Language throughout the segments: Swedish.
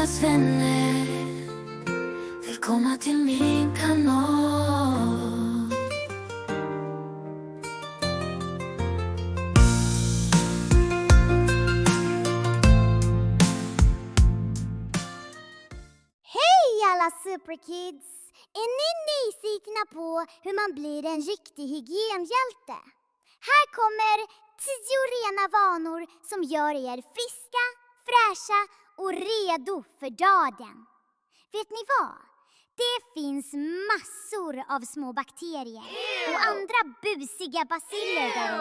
Lukas vänner, välkomna till min kanal. Hej alla superkids! Är ni nyfikna på hur man blir en riktig hygienhjälte? Här kommer 10 rena vanor som gör er friska, fräscha och redo för dagen. Vet ni vad? Det finns massor av små bakterier och andra busiga baciller där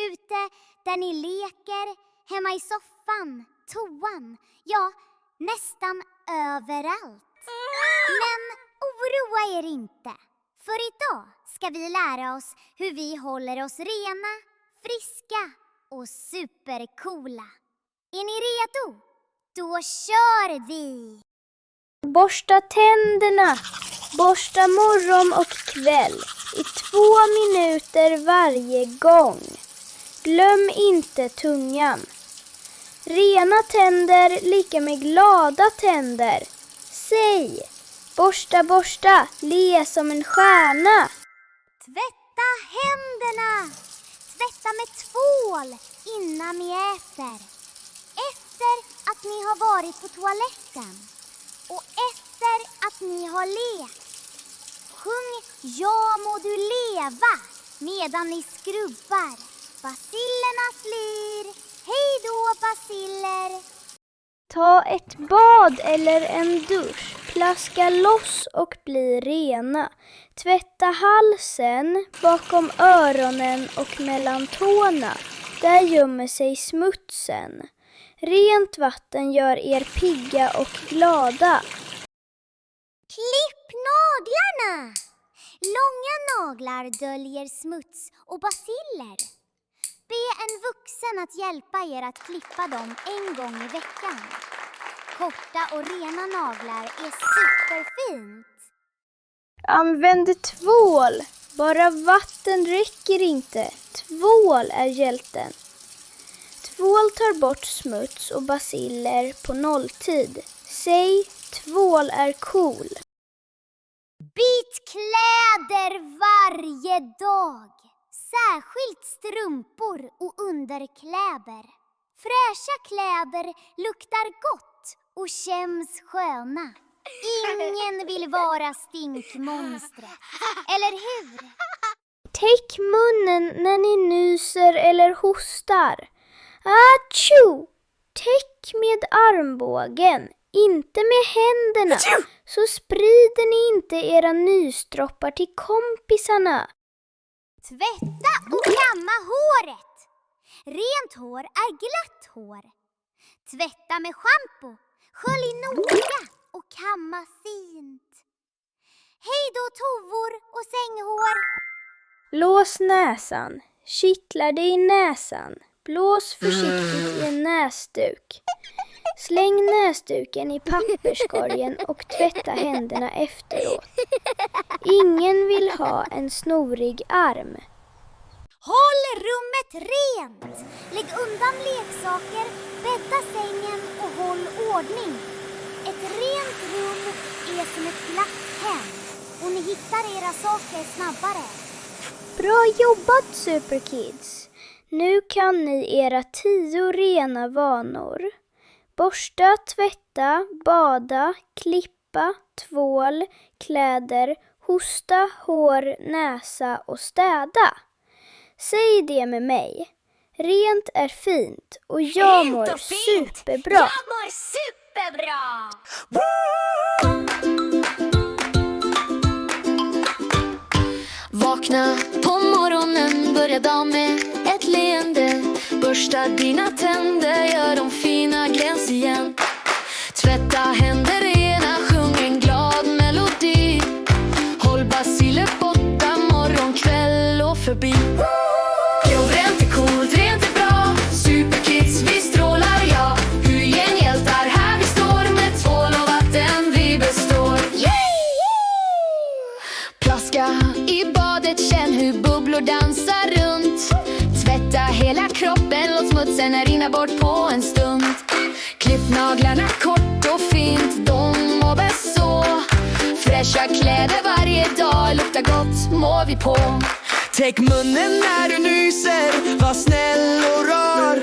ute där ni leker, hemma i soffan, toan, ja, nästan överallt. Men oroa er inte, för idag ska vi lära oss hur vi håller oss rena, friska och supercoola. Är ni redo? Då kör vi! Borsta tänderna. Borsta morgon och kväll i 2 minuter varje gång. Glöm inte tungan. Rena tänder lika med glada tänder. Säg, borsta, borsta, le som en stjärna. Tvätta händerna! Tvätta med tvål innan ni äter. Efter att ni har varit på toaletten. Och efter att ni har lekt. Sjung Ja må du leva medan ni skrubbar. Bacillerna flyr. Hej då baciller! Ta ett bad eller en dusch. Plaska loss och bli rena. Tvätta halsen, bakom öronen och mellan tårna. Där gömmer sig smutsen. Rent vatten gör er pigga och glada. Klipp naglarna! Långa naglar döljer smuts och baciller. Be en vuxen att hjälpa er att klippa dem en gång i veckan. Korta och rena naglar är superfint. Använd tvål. Bara vatten räcker inte. Tvål är hjälten. Tvål tar bort smuts och baciller på nolltid. Säg, tvål är cool. Byt kläder varje dag. Särskilt strumpor och underkläder. Fräscha kläder luktar gott och känns sköna. Ingen vill vara stinkmonstret, eller hur? Täck munnen när ni nyser eller hostar. Achoo! Täck med armbågen, inte med händerna. Så sprider ni inte era nystroppar till kompisarna. Tvätta och kamma håret. Rent hår är glatt hår. Tvätta med shampoo. Skölj noga och kamma fint. Hej då tovor och sänghår. Lås näsan. Kittlar det i näsan. Blås försiktigt i en näsduk. Släng näsduken i papperskorgen och tvätta händerna efteråt. Ingen vill ha en snorig arm. Håll rummet rent. Lägg undan leksaker, bädda sängen och håll ordning. Ett rent rum är som ett glatt hem och ni hittar era saker snabbare. Bra jobbat superkids! Nu kan ni era 10 rena vanor. Borsta, tvätta, bada, klippa, tvål, kläder, hosta, hår, näsa och städa. Säg det med mig. Rent är fint och jag mår superbra. Jag mår superbra! Vakna på morgonen, börja dagen med ett leende. Borsta dina tänder, gör dem fina gläns igen. Tvätta händer rena, sjung en glad melodi. Håll baciller borta, morgon, kväll och förbi. Jo, rent är coolt, rent är bra. Superkids, vi strålar, ja. Hygienhjältar, här vi står. Med tvål och vatten vi består. Plaska i badet, känn hur bubblor dansar runt. Tvätta hela kroppen, låt smutsen rinna bort på en stund. Klipp naglarna kort och fint, de mår bäst så. Fräscha kläder varje dag, luktar gott mår vi på. Täck munnen när du nyser, var snäll och rar.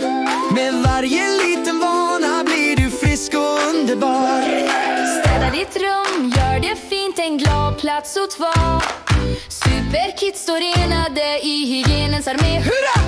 Med varje liten vana blir du frisk och underbar. Städa ditt rum, gör det fint, en glad plats att vara. Superkids står enade i hygienens armé. Hurra!